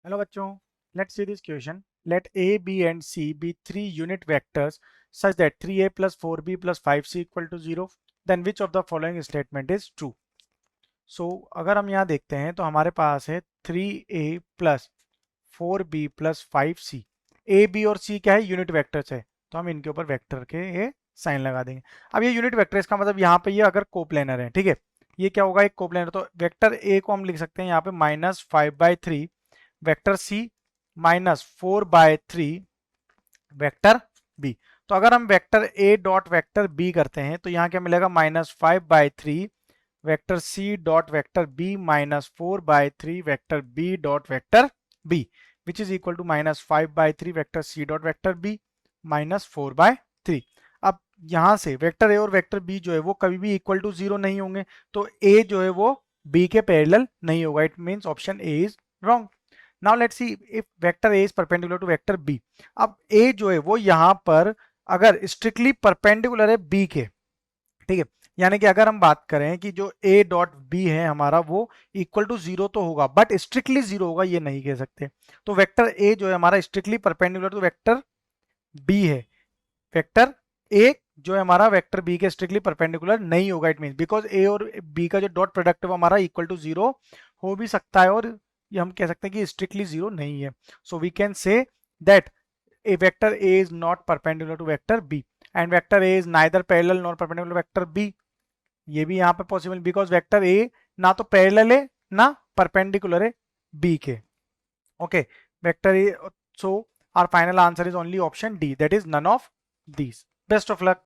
Hello बच्चों, let's see this question. Let a, b and c be three unit vectors such that 3a plus 4b plus 5c equal to 0. Then which of the following statement is true? So अगर हम यहाँ देखते हैं तो हमारे पास है 3a plus 4b plus 5c. a, b और c क्या है? यूनिट वेक्टर्स है, तो हम इनके ऊपर वेक्टर के ये साइन लगा देंगे. अब ये यूनिट वेक्टर, इसका मतलब यहाँ पे ये अगर कोप्लेनर है, ठीक है, ये क्या होगा? एक कोप्लेनर. तो वेक्टर a को हम लिख सकते हैं यहाँ पे -5/3, वेक्टर सी -4/3, वेक्टर बी. तो अगर हम vector A dot vector B करते हैं तो यहाँ क्या मिलेगा? -5/3 vector C dot vector B -4/3 vector B dot vector B, which is equal to -5/3 vector C dot vector B -4/3. अब यहां से वेक्टर ए और वेक्टर बी जो है वो कभी भी इक्वल टू 0 नहीं होंगे, तो ए जो है वो बी के पैरेलल नहीं होगा. It means option A is wrong. Now let's see if vector A is perpendicular to vector B. अब ए जो है वो यहां पर अगर स्ट्रिक्टली परपेंडिकुलर है बी के, ठीक है, यानी कि अगर हम बात करें कि जो ए डॉट बी है हमारा वो इक्वल टू 0 तो होगा, बट स्ट्रिक्टली 0 होगा ये नहीं कह सकते. तो वेक्टर ए जो है हमारा strictly perpendicular to vector B है. वेक्टर ए जो है हमारा वेक्टर बी के स्ट्रिक्टली परपेंडिकुलर नहीं होगा. इट मीन बिकॉज ए और बी का जो डॉट प्रोडक्ट है वो हमारा इक्वल टू 0 हो भी सकता है, और ये हम कह सकते हैं कि स्ट्रिक्टली 0 नहीं है. So we can say that a vector a is not perpendicular to vector b and vector a is neither parallel nor perpendicular to vector b. ये भी यहाँ पे पॉसिबल बिकॉज वेक्टर a ना तो पैरेलल है ना परपेंडिकुलर है b के. Okay, vector a. So our final answer is only option D, that is none of these. Best of luck.